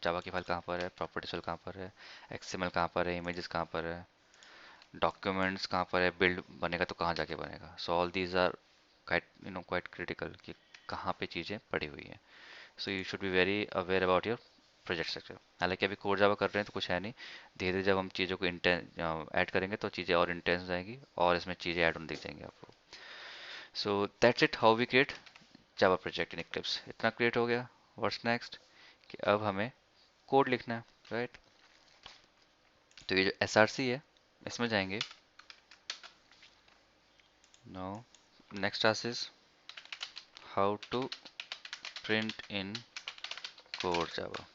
जावा की फाइल कहाँ पर है, प्रॉपर्टीज फाइल कहाँ पर है, XML कहाँ पर है, इमेजेस कहाँ पर है, डॉक्यूमेंट्स कहाँ पर है, बिल्ड बनेगा तो कहाँ जाके बनेगा। So all these are quite critical कि कहाँ पे चीज़ें पड़ी हुई हैं। So you should be very aware about your project structure. हालांकि अभी कोड जावा कर रहे हैं तो कुछ है नहीं, धीरे धीरे जब हम चीज़ों को ऐड करेंगे तो चीज़ें और इंटेंस हो जाएंगी और इसमें चीज़ें ऐड होने दिख जाएंगी आपको। So that's it how we create Java project in Eclipse. इतना क्रिएट हो गया। व्हाट्स नेक्स्ट, कि अब हमें कोड लिखना है, राइट? तो ये जो SRC है इसमें जाएंगे। No, next task is how to print in core Java,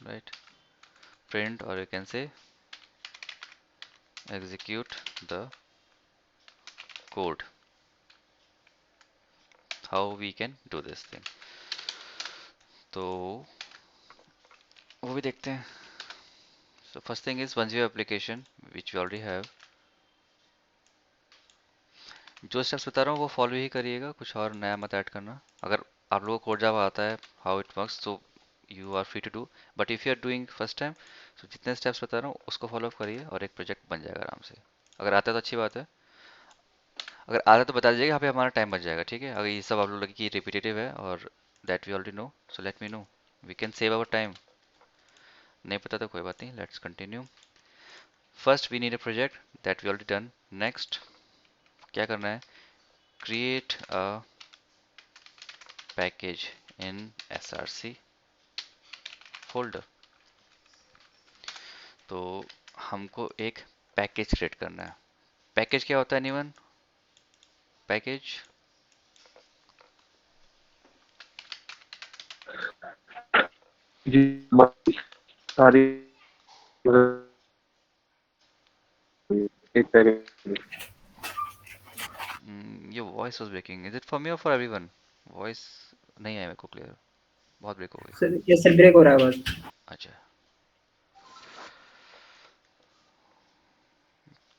right? Print, और you can say execute the code, how we can do this thing। तो वो भी देखते हैं। So first thing is once you have application which we already have, जो steps बता रहा हूँ वो फॉलो ही करिएगा, कुछ और नया मत ऐड करना। अगर आप लोगों को कोड जावा आता है हाउ इट वर्क्स तो you are free to do, but if you are doing first time तो जितने स्टेप्स बता रहा हूँ उसको फॉलो करिए और एक प्रोजेक्ट बन जाएगा आराम से। अगर आता है तो अच्छी बात है, अगर आता है तो बता दीजिएगा, यहाँ पे हमारा टाइम बच जाएगा। ठीक है, अगर ये सब आप लोग लगे कि रिपीटेटिव है और that we already know, so let me know, we can save our time. नहीं पता तो कोई बात नहीं, let's continue. First we need a project, that we already done. Next क्या करना है, create a package in SRC folder. तो हमको एक पैकेज क्रिएट करना है। पैकेज क्या होता है एनीवन? पैकेज। जी सारी एक पैकेज। ये voice was breaking, is it for me और फॉर एवरीवन? वॉइस नहीं है मेरे को क्लियर, बहुत ब्रेक हो गई। सर ये सर ब्रेक हो रहा है बस। अच्छा,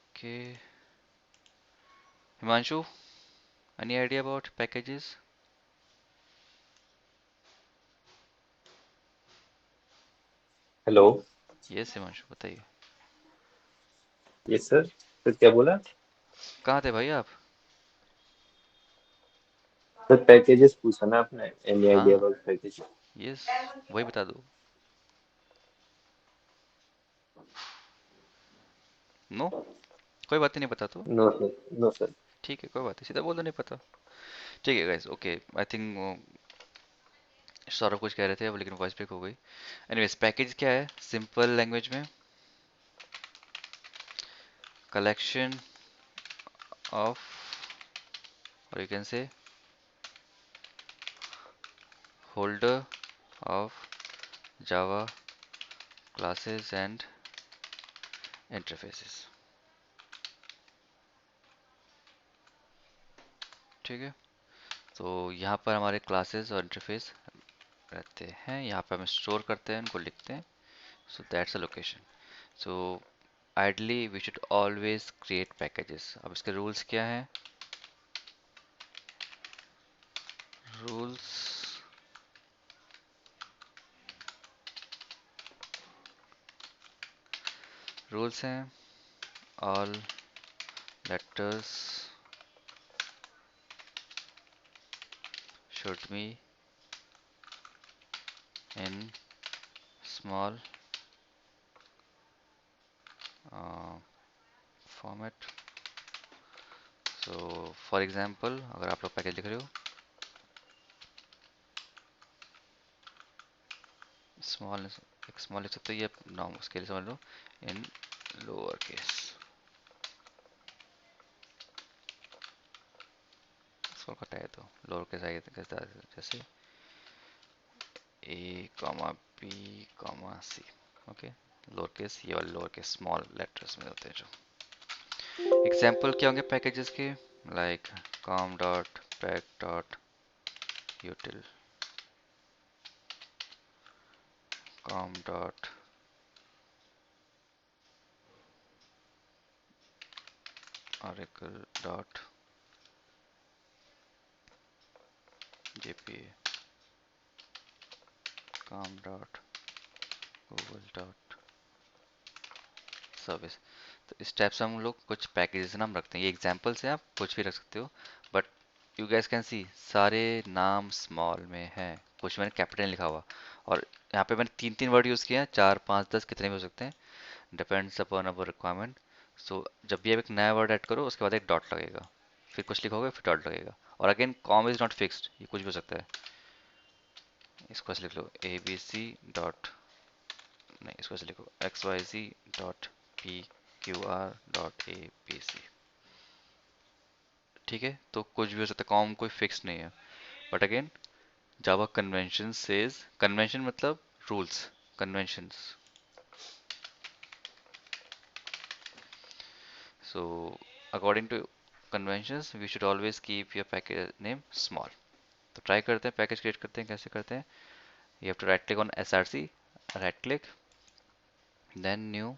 okay. Himanshu, any idea about packages? Hello. Yes Himanshu, बताइए। Yes sir. सर क्या बोला? कहाँ थे भाई आप? सर पैकेजेस पूछा ना आपने, एनी आइडिया हाँ, अबाउट पैकेज? यस, वही बता दो। नो, कोई बात ही नहीं, बता तो। No sir, no sir. ठीक है, कोई बात नहीं, सीधा बोल दो नहीं पता। ठीक है guys, okay. I think Saurabh कुछ कह रहे थे अब, लेकिन वॉइस ब्रेक हो गई। एनीवेज, पैकेज क्या है सिंपल लैंग्वेज में? कलेक्शन ऑफ, और यू कैन से holder of Java classes and interfaces. ठीक है, तो यहाँ पर हमारे क्लासेस और इंटरफेस रहते हैं, यहाँ पर हम स्टोर करते हैं, उनको लिखते हैं। So that's a location. So ideally we should always create packages. अब इसके रूल्स क्या हैं? रूल्स, रूल्स हैं all letters should be in small uh, format. So for example, अगर आप लोग पैकेज लिख रहे हो स्मॉल, एक स्मॉल लिख सकते हो, ये नॉर्मल स्केल समझ लो, इन लोअर केस। इसको कटा है तो लोअर केस आएगा, जैसे ए कॉमा बी कॉमा सी। ओके, लोअर केस, ये वाले लोअर केस स्मॉल लेटर्स में होते हैं जो। एग्जाम्पल क्या होंगे पैकेजेस के? Like com dot pack dot util, com dot oracle dot jpa, com dot Google dot service. तो इस टाइप से हम लोग कुछ पैकेजेस नाम रखते हैं। ये एग्जाम्पल से आप कुछ भी रख सकते हो, but you gas can see सारे नाम स्मॉल में है, कुछ मैंने कैपिटल लिखा हुआ। और यहाँ पे मैंने तीन तीन वर्ड यूज़ किया है, 4 5 10 कितने भी हो सकते हैं, डिपेंड्स अपॉन अवर रिक्वायरमेंट। सो जब भी आप एक नया वर्ड ऐड करो, उसके बाद एक डॉट लगेगा, फिर कुछ लिखोगे फिर डॉट लगेगा। और again com is not fixed, ये कुछ भी हो सकता है। इसको ऐसे लिख लो ए बी सी डॉट, नहीं इसको ऐसे लिखो X Y Z dot P Q R dot A B C. ठीक है, तो कुछ भी हो सकता है, कॉम कोई फिक्स नहीं है। But again Java convention says, convention मतलब rules, conventions. So according to conventions we should always keep your package name small. तो ट्राई करते हैं, पैकेज क्रिएट करते हैं, कैसे करते हैं? You have to right click on src, right click, then new,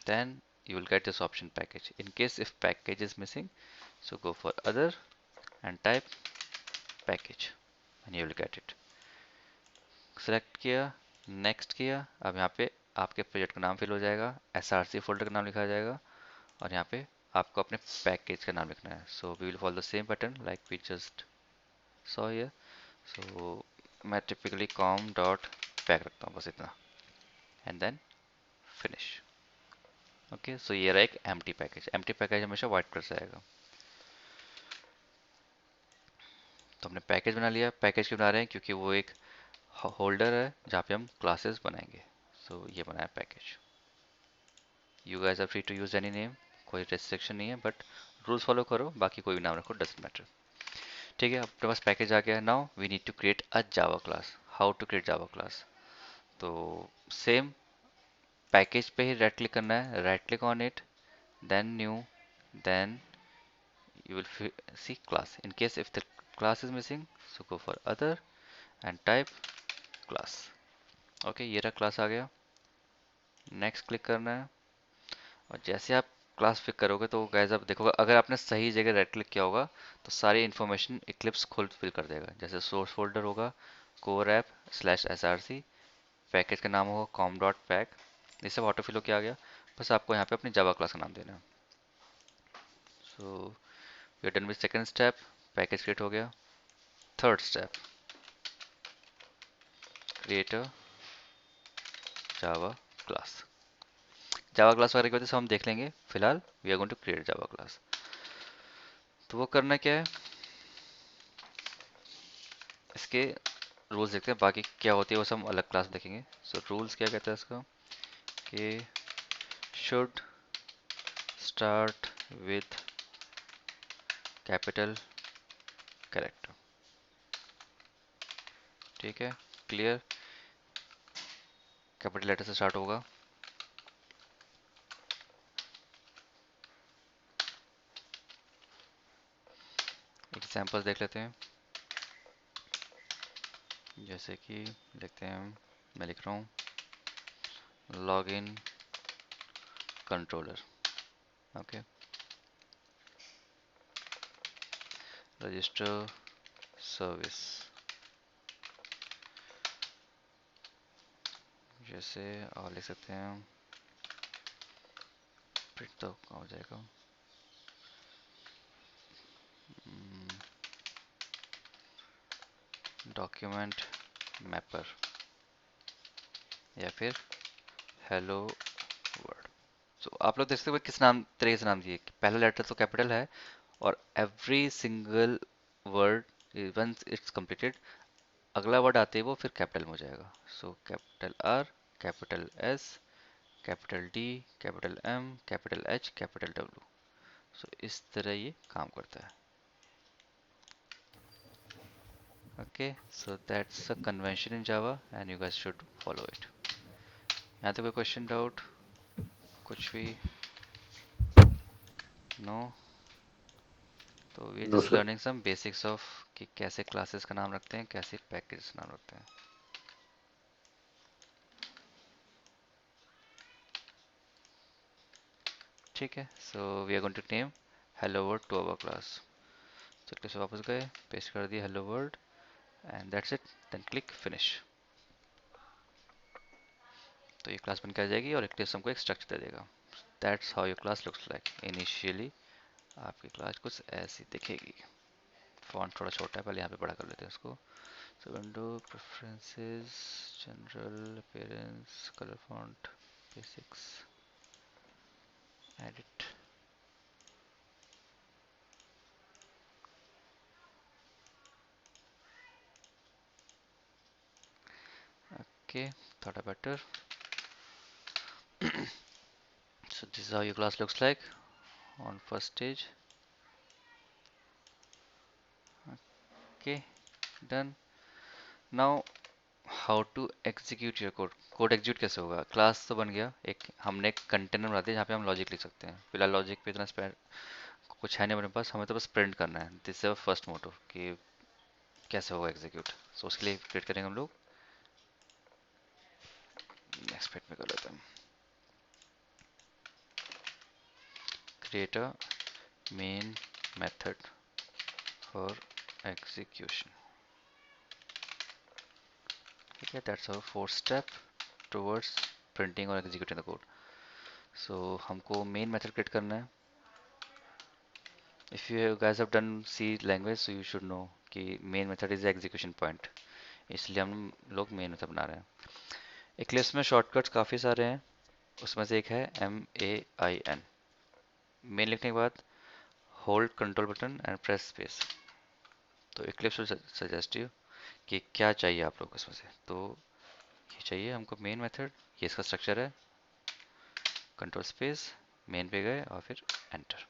then you will get this option package. In case if package is missing, so go for other and type package and you will get it. Select किया, next किया, अब यहाँ पे आपके project का नाम fill हो जाएगा, src फोल्डर का नाम लिखा जाएगा, और यहाँ पे आपको अपने पैकेज का नाम लिखना है। So we will follow the same pattern like we just saw here. So मैं टिपिकली com डॉट पैक रखता हूँ, बस इतना, and then finish. Okay, so ये रहा एक एम्प्टी पैकेज। एम्प्टी पैकेज हमेशा व्हाइट कलर से आएगा। तो हमने पैकेज बना लिया। पैकेज क्यों बना रहे हैं? क्योंकि वो एक होल्डर है जहाँ पे हम क्लासेस बनाएंगे। सो ये बनाया package. You guys are free to use any name, कोई रेस्ट्रिक्शन नहीं है, बट रूल्स फॉलो करो, बाकी कोई भी नाम रखो, डजेंट मैटर। ठीक है, अपने पास पैकेज आ गया। Now we need to create a Java class. How to create Java class? तो सेम पैकेज पे ही राइट क्लिक करना है, right click on it, then new, then you will see class. In case if the class is missing, so go for other and type class. Okay, ये रहा class आ गया। Next click करना है, और जैसे आप क्लास पिक करोगे तो गाइस आप देखोगे, अगर आपने सही जगह राइट क्लिक किया होगा तो सारी इन्फॉर्मेशन इक्लिप्स खोल फिल कर देगा। जैसे सोर्स फोल्डर होगा core app slash src, package का नाम होगा com डॉट पैक, ये सब ऑटो फिल होके आ गया। बस आपको यहाँ पे अपनी जावा क्लास का नाम देना है। So we are done with second step, package create हो गया। Third step, create a Java class. Java class वगैरह की वजह से हम देख लेंगे, फिलहाल we are going to create Java class. तो वो करना क्या है, इसके रूल्स देखते हैं, बाकी क्या होती है वो सब हम अलग क्लास देखेंगे। सो रूल्स क्या कहता है इसका, कि should start with capital character. ठीक है, क्लियर, कैपिटल लेटर से स्टार्ट होगा। एग्जाम्पल देख लेते हैं, जैसे कि देखते हैं, मैं लिख रहा हूँ log in controller, okay, register service, जैसे और लिख सकते हैं, प्रिंट तो हो जाएगा, डॉक्यूमेंट मैपर, या फिर हेलो वर्ड। सो आप लोग देख सकते हो किस नाम तरीके से नाम दिए, पहला लेटर तो कैपिटल है, और every single word once it's completed, अगला वर्ड आते ही वो फिर कैपिटल में हो जाएगा। So capital R, capital S, capital D, capital M, capital H, capital W. So इस तरह ये काम करता है। Okay, so that's a convention in Java and you guys should follow it. यहाँ तो कोई क्वेश्चन, डाउट, कुछ भी? नो? तो we know just sir. Learning some basics of कि कैसे क्लासेस का नाम रखते हैं, कैसे पैकेज नाम रखते हैं। ठीक है, so we are going to name hello world to our class. चलिए से वापस गए, पेस्ट कर दिया hello world, and that's it, then click finish. तो ये क्लास बन के आ जाएगी और इक्लिप्स हमको एक स्ट्रक्चर दे देगा। That's how your class looks like. Initially आपकी क्लास कुछ ऐसी दिखेगी। फॉन्ट थोड़ा छोटा है, पहले यहाँ पे बड़ा कर लेते हैं इसको। सो window preferences, general appearance, colour font, basics, edit. Okay, थोड़ा better. So this is how your class looks like on first stage. Okay, done. Now how to execute your code? Code execute कैसे होगा? Class तो बन गया, एक हमने एक container बना दिया जहाँ पे हम लॉजिक लिख सकते हैं। फिलहाल लॉजिक पे इतना स्पेंड कुछ है नहीं अपने पास, हमें तो बस प्रिंट करना है। दिस इज फर्स्ट मोटो कि कैसे होगा एग्जीक्यूट। सो उसके लिए क्रिएट करेंगे हम लोग, नेक्स्ट पेज में कर लेते हैं, create a main method for execution. ठीक है, that's our fourth step towards printing और एग्जीक्यूटिंग द कोड। सो हमको मेन मेथड क्रिएट करना है। If you guys have done C language so you should know कि main method is execution point, इसलिए हम लोग मेन मेथड बना रहे हैं। इक्लिप्स में शॉर्टकट्स काफ़ी सारे हैं, उसमें से एक है MAIN। मेन लिखने के बाद hold control button and press space. तो इक्लिप्स विल सजेस्ट यू कि क्या चाहिए आप लोग इसमें से। तो ये चाहिए हमको मेन मेथड, ये इसका स्ट्रक्चर है, कंट्रोल स्पेस, मेन पे गए और फिर एंटर।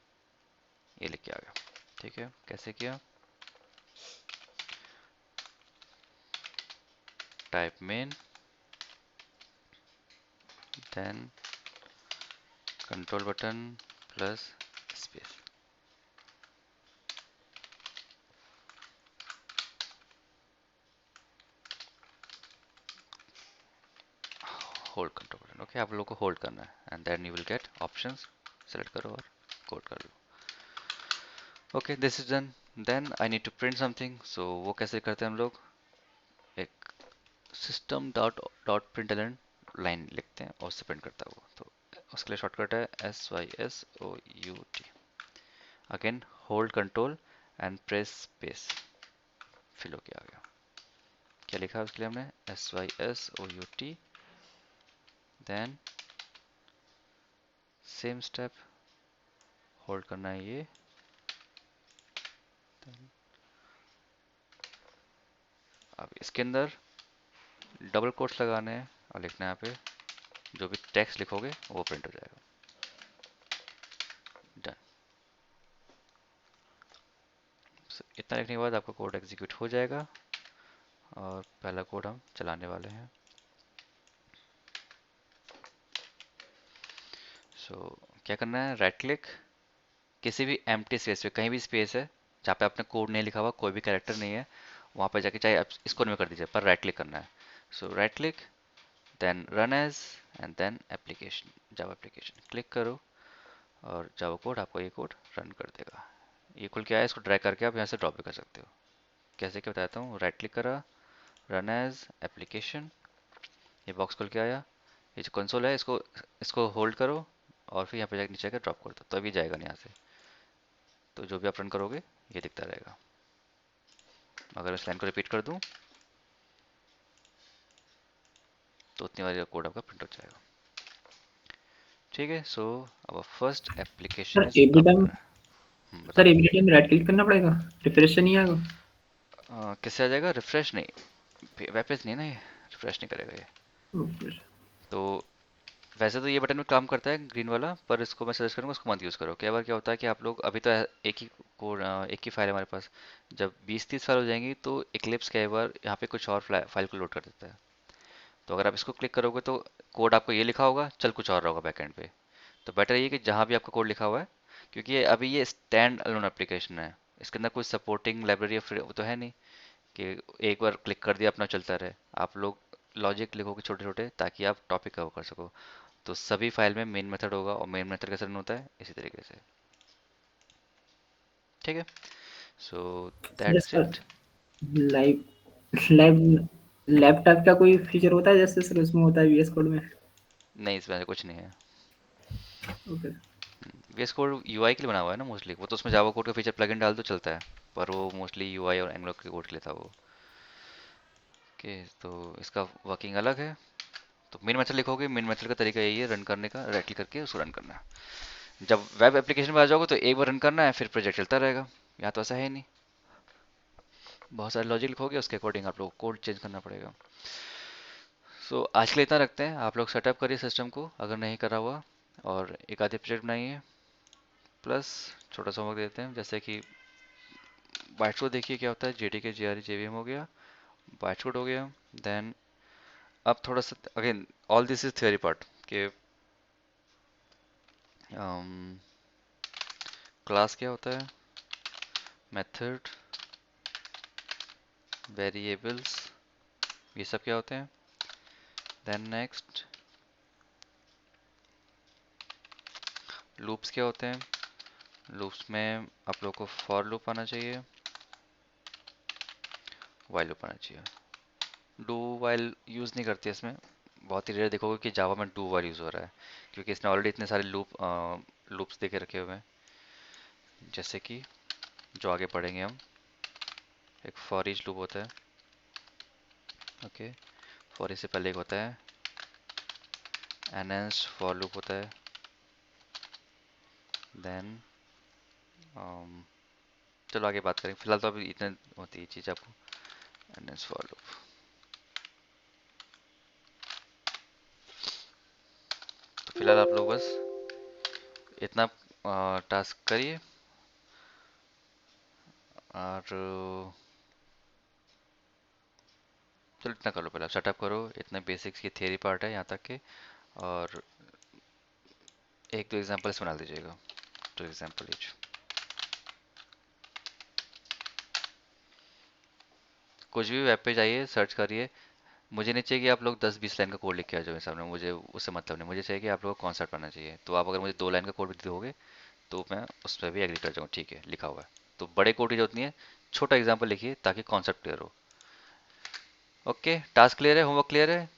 ये लिख के आ गया। ठीक है, कैसे किया? Type main, then control button plus space, hold control button. Okay, आप लोगों को होल्ड करना है and then you will get options. Select करो और कोड कर लो। Okay, this is done. Then I need to print something. So वो कैसे करते हैं हम लोग? एक system dot dot println line लिखते हैं और उससे प्रिंट करता है वो। तो उसके लिए शॉर्टकट है SYSOUT। Again hold control and press space, fill हो के आ गया। क्या लिखा है उसके लिए हमने? SYSOUT, then same step, hold करना है ये, अब इसके अंदर डबल कोट्स लगाने हैं और लिखना है यहाँ पे जो भी टेक्स्ट लिखोगे वो प्रिंट हो जाएगा। डन। इतना लिखने के बाद आपका कोड एग्जीक्यूट हो जाएगा और पहला कोड हम चलाने वाले हैं। क्या करना है? राइट क्लिक, किसी भी एम्प्टी स्पेस पे, कहीं भी स्पेस है जहाँ पे आपने कोड नहीं लिखा हुआ, कोई भी कैरेक्टर नहीं है, वहाँ पे जाके चाहे आप इस कोने में कर दीजिए, पर राइट क्लिक करना है। Right click, then run as, and then application, Java application click करो और जावा कोड आपको ये कोड रन कर देगा। ये खुल के आया, इसको ड्रैग करके आप यहाँ से ड्रॉप भी कर सकते हो। कैसे क्या बताता हूँ। राइट क्लिक करा, रन एज एप्लीकेशन, ये बॉक्स खुल के आया। ये जो कंसोल है इसको इसको होल्ड करो और फिर यहाँ पे जाके नीचे आकर ड्रॉप कर दो, तो अभी जाएगा नहीं यहाँ से। तो जो भी आप रन करोगे ये दिखता रहेगा। अगर इस लाइन को रिपीट कर दूं तो उतनी बार कोड आपका प्रिंट हो जाएगा। ठीक है, सो अब first application sir is every up. Time बताओ। Sir every time right click करना पड़ेगा, रिफ्रेश नहीं आएगा? किससे आ जाएगा? रिफ्रेश नहीं, वेब पेज नहीं है ना ये, रिफ्रेश नहीं करेगा ये। ओके। तो वैसे तो ये बटन में काम करता है ग्रीन वाला, पर इसको मैं सजेस्ट करूंगा उसको मत यूज़ करो। कई बार क्या होता है कि आप लोग अभी तो एक ही कोड, एक ही फाइल है हमारे पास, जब 20-30 फाइल हो जाएंगी तो इक्लिप्स कई बार यहाँ पे कुछ और फाइल को लोड कर देता है। तो अगर आप इसको क्लिक करोगे तो कोड आपको ये लिखा होगा, चल कुछ और रहा होगा बैकएंड पे। तो बेटर ये कि जहाँ भी आपका कोड लिखा हुआ है, क्योंकि अभी ये स्टैंड अलोन एप्लीकेशन है, इसके अंदर कोई सपोर्टिंग लाइब्रेरी वो तो है नहीं कि एक बार क्लिक कर दिया अपना चलता रहे। आप लोग लॉजिक लिखोगे छोटे छोटे ताकि आप टॉपिक कवर कर सको। तो सभी फाइल में मेन मेथड होगा और मेन मेथड कैसे रन होता है इसी तरीके से। ठीक है, so yes that's sir. It. Live live laptop का कोई फीचर होता है जैसे सर उसमें होता है वीएस कोड में? नहीं, इसमें ऐसा कुछ नहीं है। ओके। VS कोड यूआई के लिए बना हुआ है ना मोस्टली, वो तो उसमें जावा कोड का फीचर प्लगइन डाल दो चलता है, पर वो मोस्टली यूआई और एंगुलर के कोड के लिए था वो। ओके, तो इसका वर्किंग अलग है। तो मेन मेथड लिखोगे, मेन मेथड का तरीका यही है रन करने का, राइट क्लिक करके उसको रन करना है। जब वेब एप्लीकेशन में आ जाओगे तो एक बार रन करना है, फिर प्रोजेक्ट चलता रहेगा। यहाँ तो ऐसा है नहीं, बहुत सारे लॉजिक लिखोगे उसके अकॉर्डिंग आप लोग कोड चेंज करना पड़ेगा। आज के लिए इतना रखते हैं। आप लोग सेटअप करिए सिस्टम को अगर नहीं करा हुआ, और एक आधे प्रोजेक्ट बनाइए, प्लस छोटा सा होमवर्क देते हैं जैसे कि बाइट्स को देखिए क्या होता है। JDK JRE JVM हो गया, बाइट्स कोड हो गया। देन अब थोड़ा सा again, all this is theory part के क्लास क्या होता है, मेथड, वेरिएबल्स, ये सब क्या होते हैं। देन नेक्स्ट लूप्स क्या होते हैं। लूप्स में आप लोग को फॉर लूप आना चाहिए, वाइल लूप आना चाहिए। डू वाइल यूज़ नहीं करती इसमें, बहुत ही रेयर देखोगे कि जावा में डू वाइल यूज़ हो रहा है, क्योंकि इसने ऑलरेडी इतने सारे लूप्स दे के रखे हुए हैं। जैसे कि जो आगे पढ़ेंगे हम, एक फॉर ईच लूप होता है। ओके, फॉर ईच से पहले एक होता है एनएस फॉर लूप होता है। देन चलो आगे बात करेंगे, फिलहाल तो अभी इतने होती है चीज़ आपको। एनएस फॉर लूप, तो फिलहाल आप लोग बस इतना टास्क करिए और चलो इतना कर लो, पहले सेटअप करो, इतने बेसिक्स की थियरी पार्ट है यहाँ तक के। और एक दो एग्जांपल इसमें डाल दीजिएगा, टू एग्जांपल इच। कुछ भी वेब पे जाइए, सर्च करिए। मुझे नहीं चाहिए कि आप लोग 10-20 लाइन का कोड लिख के आ जाओ मेरे सामने, मुझे उससे मतलब नहीं। मुझे चाहिए कि आप लोगों को कॉन्सेप्ट आना चाहिए। तो आप अगर मुझे 2 लाइन का कोड भी दोगे तो मैं उस पर भी एग्री कर जाऊँ, ठीक है लिखा हुआ है। तो बड़े कोड की जरूरत नहीं है, छोटा एग्जाम्पल लिखिए ताकि कॉन्सेप्ट क्लियर हो। ओके, टास्क क्लियर है, होमवर्क क्लियर है।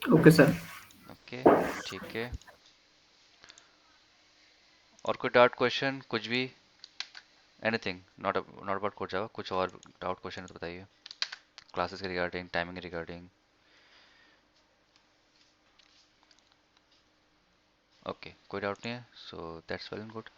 Okay sir. ओके, ठीक है। और कोई डाउट क्वेश्चन कुछ भी, anything not not about core जावा, कुछ और डाउट क्वेश्चन है तो बताइए, क्लासेस के रिगार्डिंग, टाइमिंग के रिगार्डिंग। ओके, कोई डाउट नहीं है, so that's well and good.